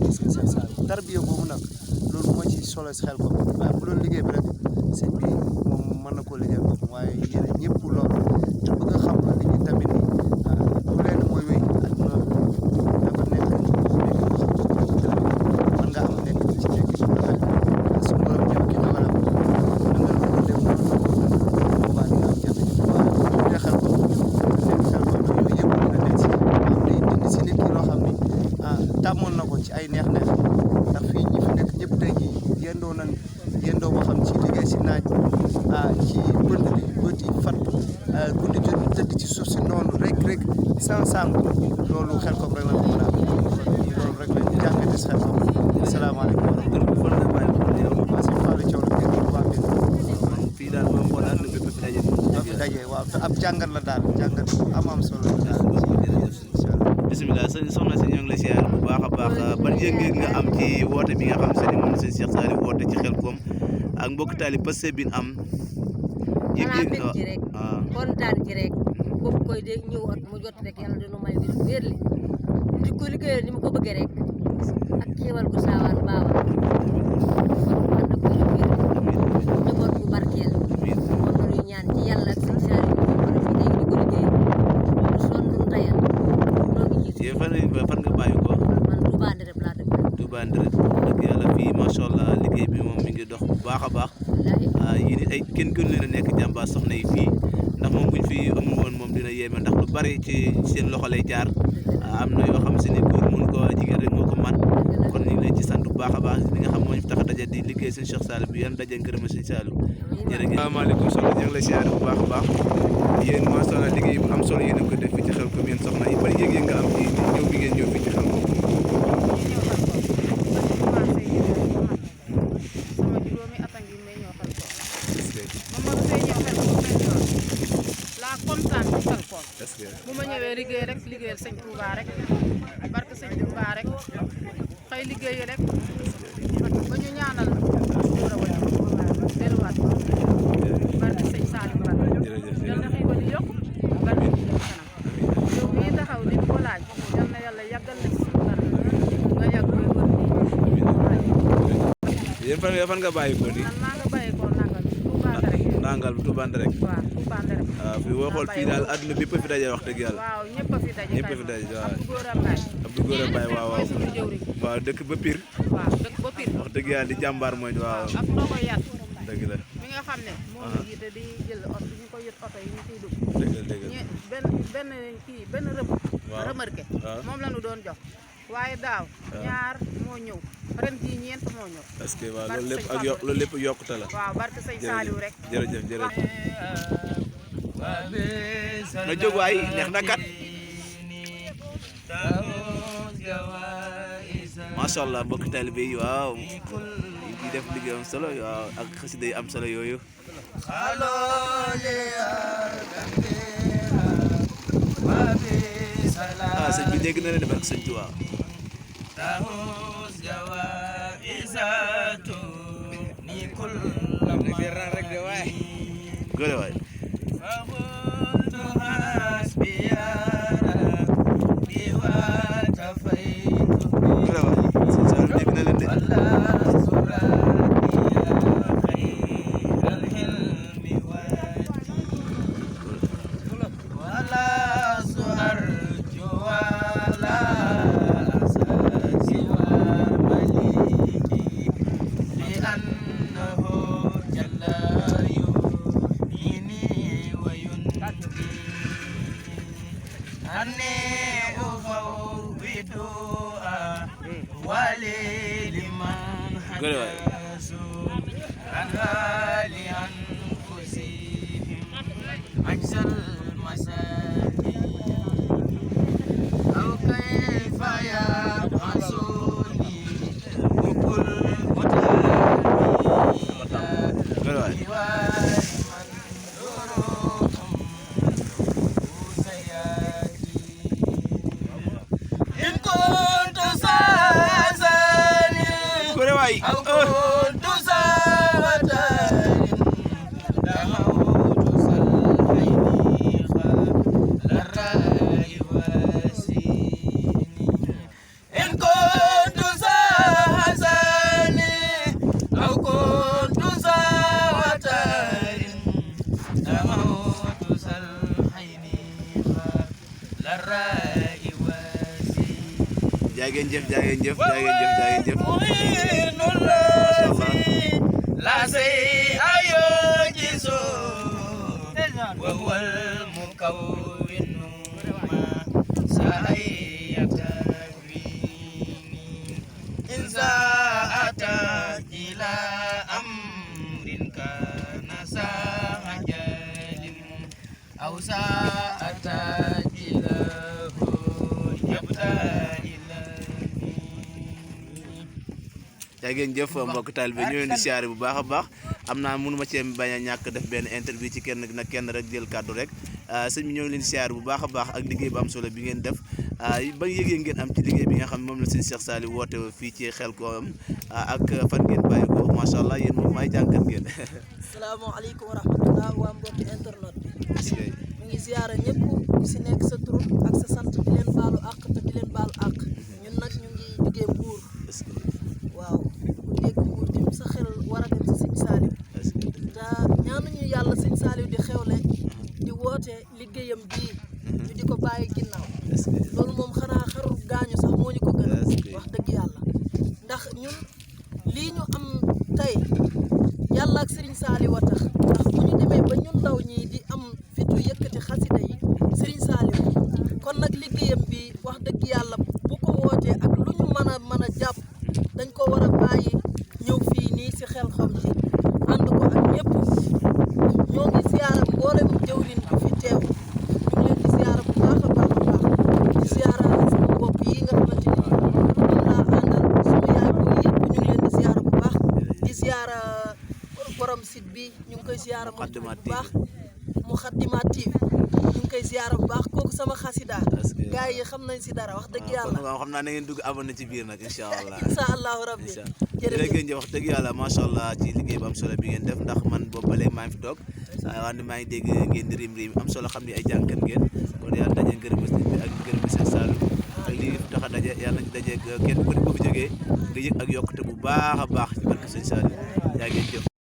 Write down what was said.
gis nga seen saal tarbiya boobu nag loolu moo ci solo si xel ko waaye bu doon liggéey bi rek sëñ bi moom mën na koo liggéeyal boppam waaye yéen ñëpp loolu te bëgg a xam la nit ñi tamit ni bu leen mooy wéy àdduna dafa nekk mën nga am nekk ci nekk su borom ñëw ki dogalam mën nga lu dem boobaa dina am jafe-jafe waaye bu dee xel ko nekk xel ko nag yooyu yëpp dina nekk si am day dindi si nit ki loo xam ni tàmmoon na ko ci ay neex-neex ndax fii ñi fi nekk ñëpp tey jii yendoo nañ yendoo boo xam ci liggéey si naaj ci bënd bi bët yi fatt guddi jot ñu tëdd ci suuf si noonu rek sans sangu loolu xel ko rek la ko mën a am loolu rek lañ jàngate si xel ko asalaamaaleykum wa rahmatulah. waaw si Fallou Thiaw la gën waa fii daal moom moo daal bépp fi daje. daje waaw te ab jàngat la daal jàngat am solo la daal. bisimilah soxna si ñoo ngi lay siyaar bu baax a baax ban yëg-yëg nga am ci woote bi nga xam se ni moom sëñ Cheikh Saliou woote ci Xelcom ak mbokk taali Pastef bi am. yëg-yëg nga ci rek kontaan ci rek boobu koy de ñëw at mu jot rek yàlla dina may wér li di ko liggéeyal ni mu ko bëggee rek ak xéwal gu saawaan baawaan ànd ak ko wér njaboot bu barkeel moom la ñuy ñaan ci yàlla ak sëñ Saliou ñu war a fi léegi di ko liggéey lu sonn lu tayal noo ngi jiitu fan nga bàyyi ko man Touba Ndereb laa dëkk Touba Ndereb dëgg yàlla fii macha allah liggéey bi moom mi ngi dox bu baax a baax yéen ay kenn gën leen a nekk jàmbaar soxna yi fii ndax moom buñ fi amul woon moom dina yéeme ndax lu bari ci seen loxo lay jaar am na yoo xam si ni góor mënu ko jigéen rek moo ko man kon ñu ngi leen ci sant bu baax a baax li nga xam moo ñu fi tax a daje di liggéey sëñ Cheikh Saliou bi yan daje ngërëm sëñ Saliou jërëjëf. asalaamaaleykum soxna ñu ngi lay siyaare bu baax a baax yéen macha allah liggéey bu am solo yéen a ko def fii ci Xelcom yéen soxna yi bari yëg-yëg nga am ci ñëw bi ngeen ñëw fii ci Xelcom. bu ma ñëwee liggéey rek liggéeyal sëñ Touba rek barke sëñ Touba rek xëy liggéeyi rek ba ñu ñaanal war a wàññi delluwaat barke sëñ Saliou Mbacke yal na xëy ba di yokk barke ci kanam yow mii taxaw di ko laaj yal na yàlla yàggal na ci kanam nga yàgg koy wër yéen fan nga bàyyi ko nii man maa nga bàyyi ko nangal Touba Ndereb waaw Touba Ndereb waaw fii boo xool fii daal àdduna bépp fi daje wax dëgg yàlla waaw ñëpp a fi daje ñëpp a fi daje waaw Abdou Gora Mbaye waaw waaw dëkk ba Pire waaw dëkk ba Pire wax dëgg yàlla di jàmbaar mooy waaw ak ndogo yat dëgg la mi nga xam ne moo ngi jiite di jël oto ñu koy yët oto yi ñu ciy dugg dëgg benn remarqué moom la ñu doon jox waaye daaw ñaar moo ñëw ren jii ñeent moo ñëw parce que waaw loolu lépp yokkute la waaw barke sëñ Saliou rek jërëjëf na jóg waay neex na kat macha allah mbokk taalibe yi waaw yi def liggéey am solo waaw ak xasida yi am solo yooyu sëñ bi dégg na leen barke sëñ Tuubaa góore waay In ngeen jëf jaa ngeen jëf jaa ngeen jëf jaa ngeen jëf macha allah la say ayo jiso wa huwal mukawwinu ma sa'ayata insa ata ila amrin kana sahajalin aw sa'ata ila yabta jaa ngeen jëf mbokk taalibe ñu leen di siyaare bu baax a baax am naa mënu ma cee bañ a ñàkk def benn interview ci kenn rek jël kàddu rek sëñ bi ñoo ngi leen di siyaare bu baax a baax ak liggéey bu am solo bi ngeen def ba yëgee ngeen am ci liggéey bi nga xam ne moom la sëñ Cheikh Saliou woote fii ci Xelcom ak fan ngeen bàyyi ko macha allah yéen moom may jànkat ngeen. salaamaaleykum wa rahmatulah waa mbokki internet bi. ñu ngi ziyaara ñëpp ku si nekk sa tur ak sa sant di leen baalu àq te di leen baalu àq ñun nag ñu ngi jógee Mbuur. waaw ku dégg Mbuur tim sa xel war a dem si sëñ Saliou te ñaanuñu yàlla sëñ Saliou di xewle di woote liggéeyam bii ñu di ko bàyyi ginnaaw loolu moom xanaa xarul gaañu sax moo ñu ko gën a wax dëgg yàlla ndax ñun lii ñu am tey yàlla ak sëriñ Saliou a tax ndax bu ñu demee ba ñun ndaw ñi di am fitu yëkkati xasida yi sëriñ Saliou kon nag liggéeyam bi wax dëgg yàlla bu ko wootee ak lu ñu mën a jàpp dañ ko war a bàyyi ñëw fii nii si Xelcom ji ànd ko ak ñëpp ñoo ngi ziyaara mboolem jëwriñ bi fi teew ñu ngi leen di ziyaara bu baax a baax a baax di ziyaara sama bopp yi nga xamante ni moom laa àndal sama yaay booy yëpp ñu ngi leen di ziyaara bu baax di ziyaara borom site bi ñu ngi koy ziyaara moom bu baax Moukhaddamatoul TV ñu ngi koy ziyaara bu baax kooku sama xasida gars yi xam nañ si dara wax dëgg yàlla waaw xam naa na ngeen dugg abonné ci biir nag incha allah incha allahu rabbi jërëjëf wax dëgg yàlla macha allah ci liggéey bu am solo bi ngeen def ndax man boobu ba léegi maa ngi fi toog wante maa ngi dégg ngeen di rim am solo xam ni ay jànkat ngeen kon yàlla daje ngërëm bi ak ngërëm bi Cheikh Saliou ak lii tax a daje yàlla nañ ci daje kenn ku ne boo fi jógee nga yëg ak yokkute bu baax a baax ci barke Sëñ Saliou yaa ngeen jëf